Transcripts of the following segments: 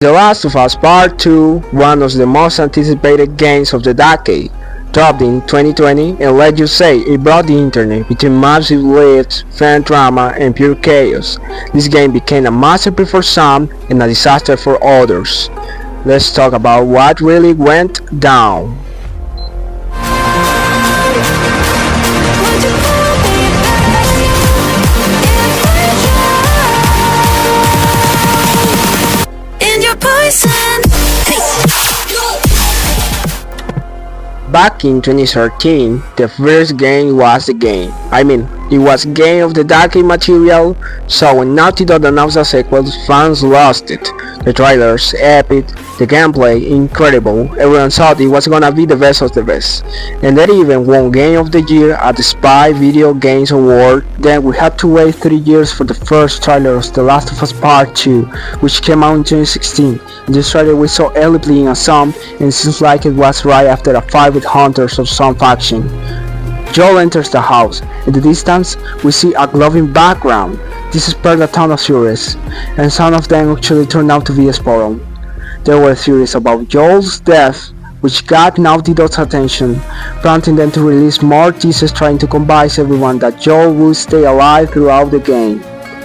The Last of Us Part 2, one of the most anticipated games of the decade, dropped in 2020, and let's just say it brought the internet between massive leaks, fan drama, and pure chaos. This game became a masterpiece for some and a disaster for others. Let's talk about what really went down. Back in 2013, the first game was the game. It was game of the decade material, so when Naughty Dog announced a sequel, fans lost it. The trailers, epic, the gameplay, incredible. Everyone thought it was gonna be the best of the best. And that even won Game of the Year at the Spy Video Games Award. Then we had to wait 3 years for the first trailer of The Last of Us Part 2, which came out in 2016. In this trailer we saw Ellie playing a zombie, and it seems like it was right after a fight with hunters of some faction. Joel enters the house. In the distance, we see a glowing background. This spurred a ton of theories, and some of them actually turned out to be spot on. There were theories about Joel's death, which got Naughty Dog's attention, prompting them to release more teasers trying to convince everyone that Joel would stay alive throughout the game,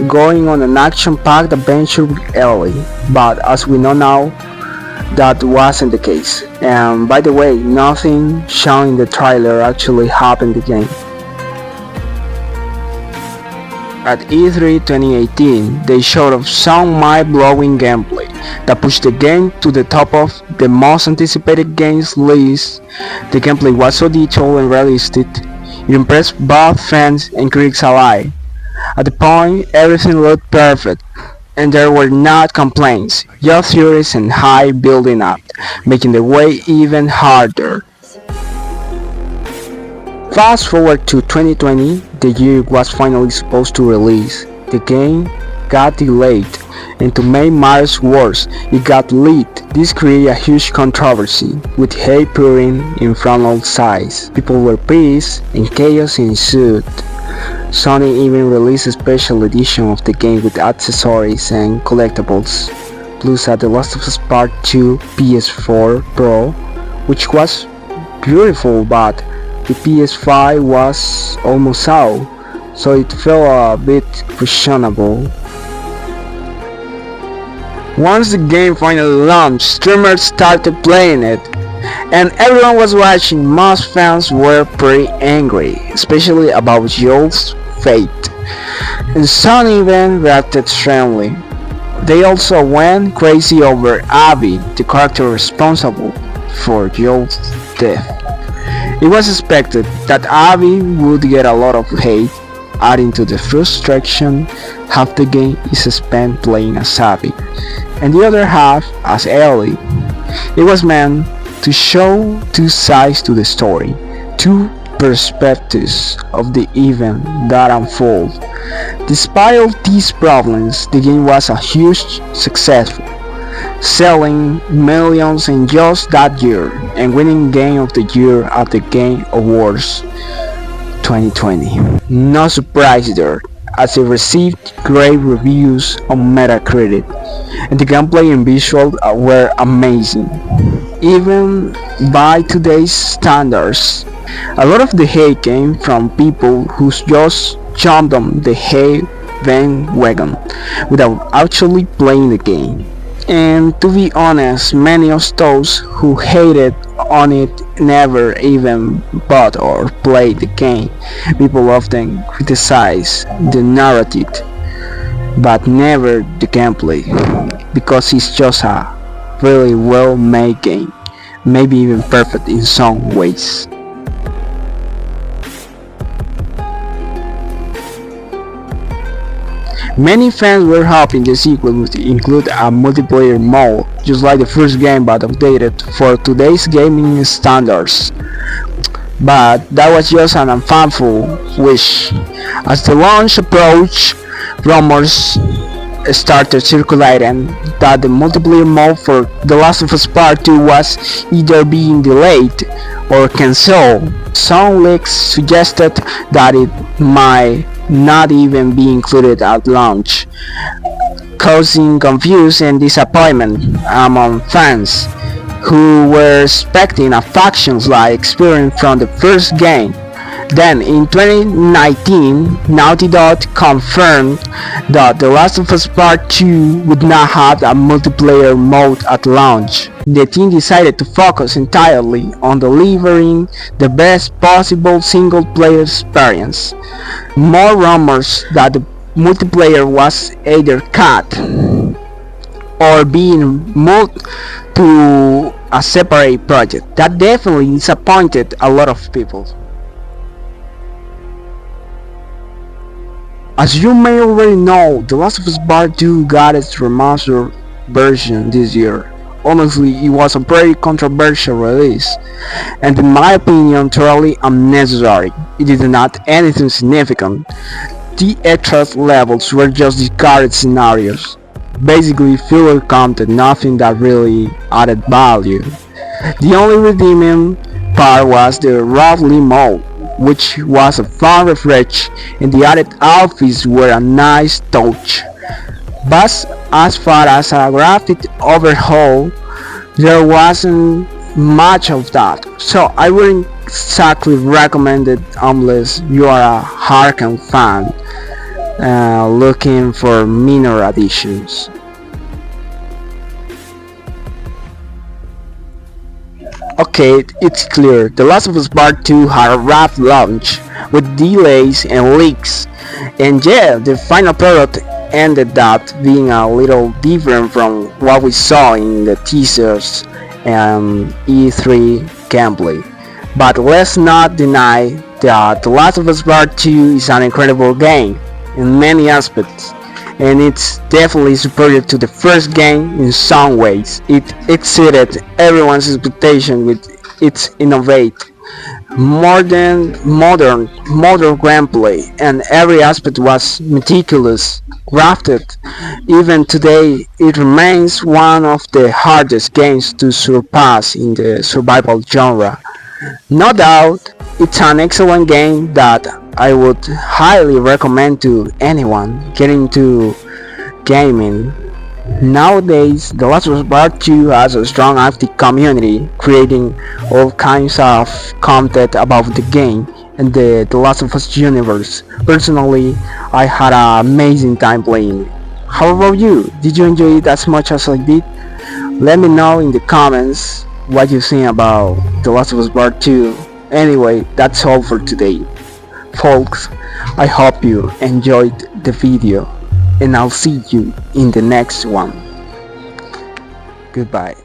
going on an action-packed adventure with Ellie. But as we know now, that wasn't the case. And by the way, nothing shown in the trailer actually happened in the game. At E3 2018, they showed off some mind-blowing gameplay that pushed the game to the top of the most anticipated games list. The gameplay was so detailed and realistic, it impressed both fans and critics alike. At the point, everything looked perfect, and there were not complaints, just theories and hype building up, making the way even harder. Fast forward to 2020, the year it was finally supposed to release. The game got delayed, and to make matters worse, it got leaked. This created a huge controversy, with hate pouring in from all sides. People were pissed, and chaos ensued. Sony even released a special edition of the game with accessories and collectibles, plus The Last of Us Part 2 PS4 Pro, which was beautiful, but the PS5 was almost out, so it felt a bit questionable. Once the game finally launched, streamers started playing it, and everyone was watching. Most fans were pretty angry, especially about Joel's fate, and some even reacted strongly. They also went crazy over Abby, the character responsible for Joel's death. It was expected that Abby would get a lot of hate, adding to the frustration. Half the game is spent playing as Abby, and the other half as Ellie. It was meant to show two sides to the story, two perspectives of the event that unfold. Despite all these problems, the game was a huge success, selling millions in just that year and winning Game of the Year at the Game Awards 2020. No surprise there, as it received great reviews on Metacritic, and the gameplay and visuals were amazing, even by today's standards. A lot of the hate came from people who just jumped on the hate bandwagon without actually playing the game. And to be honest, many of those who hated on it never even bought or played the game. People often criticize the narrative, but never the gameplay, because it's just a really well made game, maybe even perfect in some ways. Many fans were hoping the sequel would include a multiplayer mode, just like the first game, but updated for today's gaming standards. But that was just an unfaithful wish. As the launch approached, rumors started circulating that the multiplayer mode for The Last of Us Part 2 was either being delayed or cancelled. Some leaks suggested that it might not even be included at launch. causing confusion and disappointment among fans who were expecting a faction-like experience from the first game. Then, in 2019, Naughty Dog confirmed that The Last of Us Part 2 would not have a multiplayer mode at launch. The team decided to focus entirely on delivering the best possible single-player experience. More rumors that the multiplayer was either cut or being moved to a separate project. That definitely disappointed a lot of people. As you may already know, The Last of Us Part 2 got its remastered version this year. Honestly, it was a very controversial release, and in my opinion, totally unnecessary. It did not anything significant. The extra levels were just discarded scenarios. Basically, filler content, nothing that really added value. The only redeeming part was the Roughly mode, which was a fun refresh, and the added outfits were a nice touch. But as far as a graphic overhaul, there wasn't much of that, so I wouldn't exactly recommend it unless you are a hardcore fan looking for minor additions. Okay, it's clear, The Last of Us Part 2 had a rough launch, with delays and leaks, and yeah, the final product ended up being a little different from what we saw in the teasers and E3 gameplay. But let's not deny that The Last of Us Part 2 is an incredible game in many aspects, and it's definitely superior to the first game in some ways. It exceeded everyone's expectation with its innovative, modern gameplay, and every aspect was meticulous crafted. Even today, it remains one of the hardest games to surpass in the survival genre. No doubt, it's an excellent game that I would highly recommend to anyone getting into gaming. Nowadays, The Last of Us Part 2 has a strong active community, creating all kinds of content about the game and the Last of Us universe. Personally, I had an amazing time playing it. How about you? Did you enjoy it as much as I did? Let me know in the comments what you think about The Last of Us Part 2. Anyway, that's all for today. Folks, I hope you enjoyed the video, and I'll see you in the next one. Goodbye.